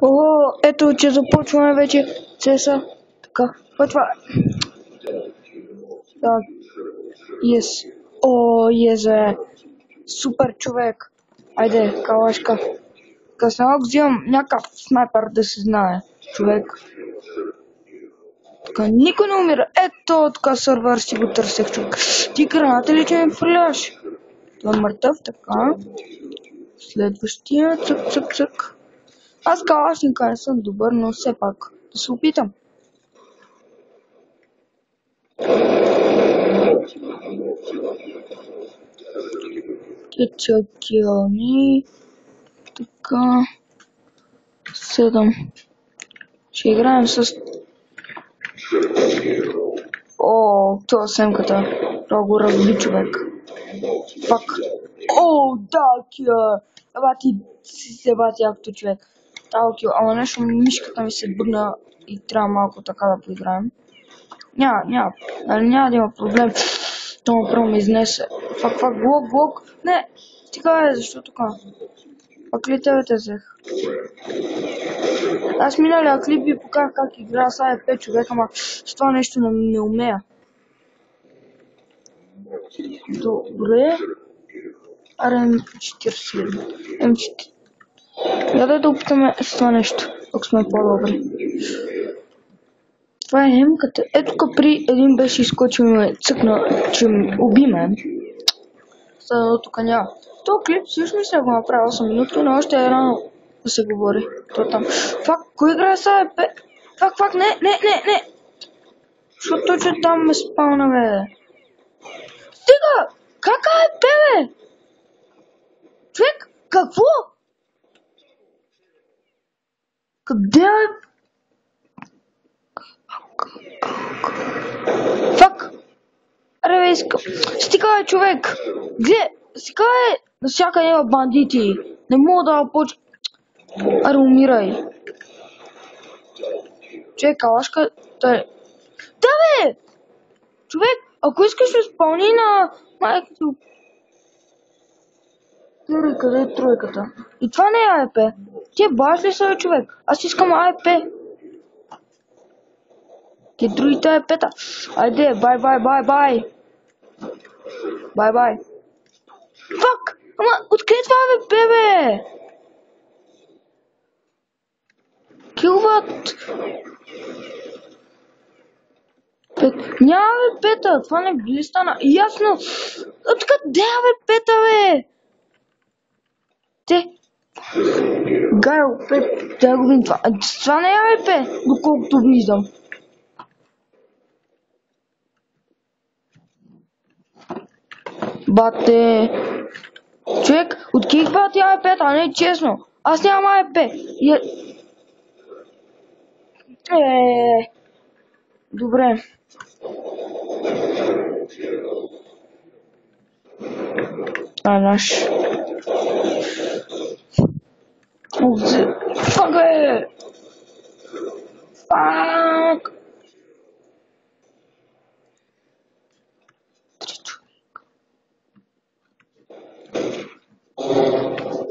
О, ето, че започваме вече CSA. Така, това. Да. Yes. О, езе. Супер човек. Айде, калашка. Късно взимам някакъв снайпер да се знае. Човек. Така, никой не умира. Ето, така сървър си го търсех, човек. Ти граната ли, че ми фърляш? Това е мъртъв, така. Следващия, цък, цък, цък. Аз калашника не съм добър, но все пак да се опитам. Чакилни. Така. 7. Ще играем с... О, това семката. Това го разби човек. Пак. О, да, кила. Бати авто човек. Талкил, ама нещо мишката ми се бъгна и трябва малко така да поиграем. Няма да има проблем. Това право ме изнесе. Фак, блок. Не, стига защо така? Пак ли тебе те взех? Аз миналия клип ви покажах как игра с АЕП човек, ама с това нещо не умея. Добре. Аре М40. М4. Да опитаме с това нещо, ако сме по-добри. Това е емката. Ето тук при един беше изкочил и ме цъкна, че уби мен. Сега тук няма. То клип всъщност не го направил 8 минутки, но още е рано да се говори. То там. Фак, кой играе с АЕП? Фак, не! Защото точно там ме спална, бе. Стига! Как АЕП, бе? Човек, какво? Къде е? Фак! Аре, бе, искам. Стига, бе, човек! Где? Стига, бе! Насякъде има бандити. Не мога да почва. Аре, умирай. Човек, калашка... Да, бе! Човек, ако искаш да изпълни на майката... Къде е тройката? И това не е АЕП. Ти баш ли са, човек? Аз искам АЕП. Те другите АЕП-та. Айде, бай. Бай. Фак! Ама, откъде това АЕП, бе? Килват! Няма АЕП-та, това не би ли стана? Ясно! Откъде АЕП-та, бе? Те... Гайл, да го видим това. Това не е АЕП, доколкото виждам. Бате... Човек, отких бати АЕП-та, не е честно. Аз нямам АЕП. Добре. Наш. Фак, бе! Фак!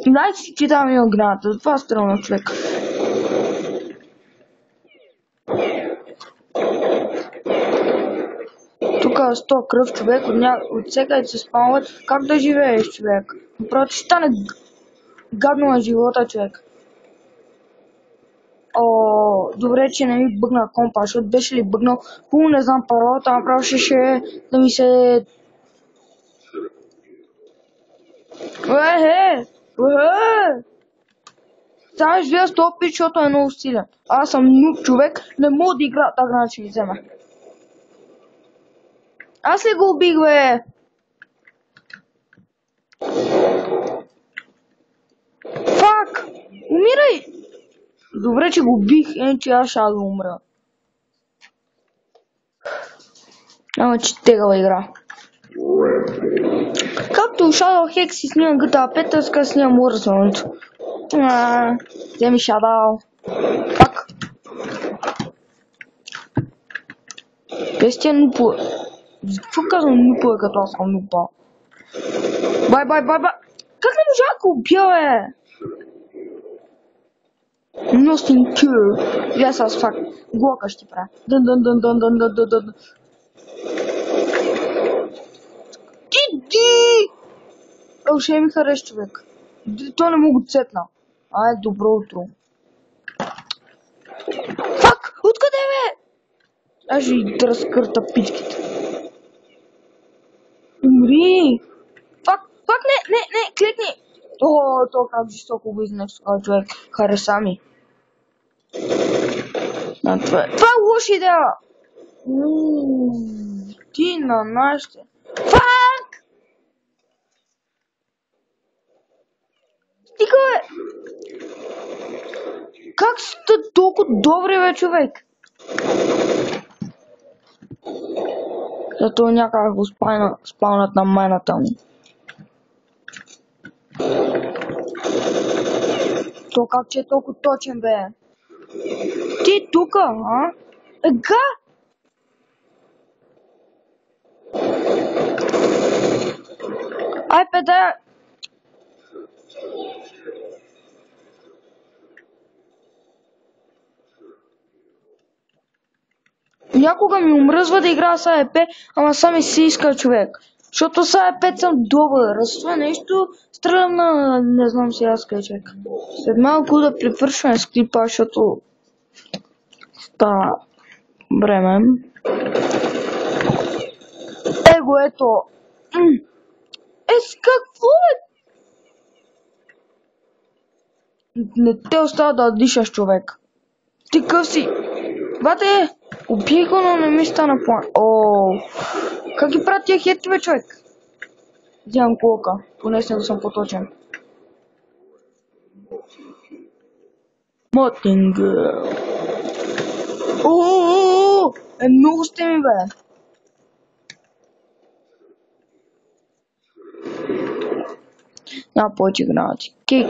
Знаете си, че там има граната, затова стрелна човек. Тук 100 кръв човек, от всеки се спалват. Как да живееш, човек? Просто ще стане гадно на живота, човек. О, добре, че не ми бъгна компа, защото беше ли бъгнал, хубаво не знам паролата, направо ще да ми се... Само ще вия 100 пит, защото е много силен. Аз съм нуб човек, не мога да игра, така граната ще ми вземе. Аз ли го убих, бе? Фак! Умирай! Добре, че го убих, иначе аз ще да умра. Ама че тегава игра. Както Shadow Hex си снимам GTA 5, аз така снимам Warzone. Вземи Shadow. Пак. Пестия нупо. Какво казвам нупо е като аз съм нупа? Бай. Как не можа да го убия, бе? Nothing cool. Yes, as fuck. Глока ще правя. Дън, дън, дън, дън, дън, дън, дън, дън. Иди! Ще ми хареса, човек. То не мога цетна. Ай, добро утро. Фак! Откъде бе? Аз ще и разкърта пичките. Умри! Фак, не, кликни! О, то как жестоко го изнес този човек. Хареса ми. Това е лоша идея! Ти на нашите. Фак! Стига бе! Как сте толкова добри бе, човек? Зато някак го спалнат на майната му. То как че е толкова точен бе? Ти тука, а? Ега! Ай, педа! Някога ми омръзва да играя с АЕП, ама сами си иска човек. Защото с АЕП съм добър. Раз това нещо стрелям на... не знам си аз къде човек. След малко да припършваме с клипа, защото става време. Его ето. С какво е? Не те остава да дишаш човек. Ти къв си? Бате, убий го, но не ми стана план. О, как ги правят тия хети, бе, човек? Вземам колка, поне да съм поточен. Мотингъл. О, много сте ми, бе. Няма повече гранати. Кай.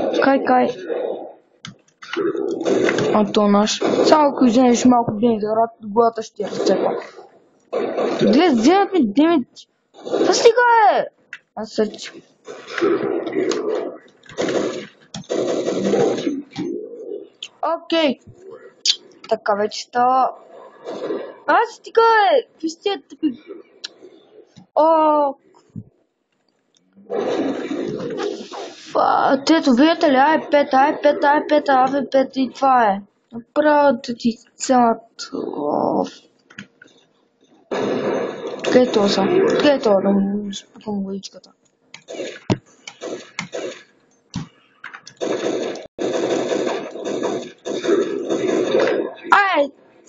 А то наш. Само ако вземеш малко демет, главата ще я разцепа. Глед, вземат ми демет. Та стига е! Аз сърча. Окей. Така вече става. Аз стига е! Какви сте тъпи? О! Ето, видите ли, ай5 и това е. Направо да ти цялат... Къде е това са? Къде е това да му спукам водичката? Ай!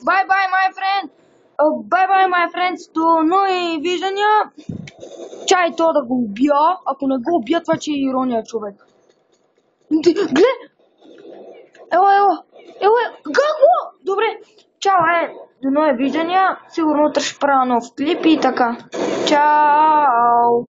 Bye, my friend! Bye, my friends! До нови виждания! Чай то да го убия, ако не го убия, това че е ирония, човек. Гле! Ело, гаго! Добре, чао, до нови виждания. Сигурно утре ще правя нов клип и така. Чао!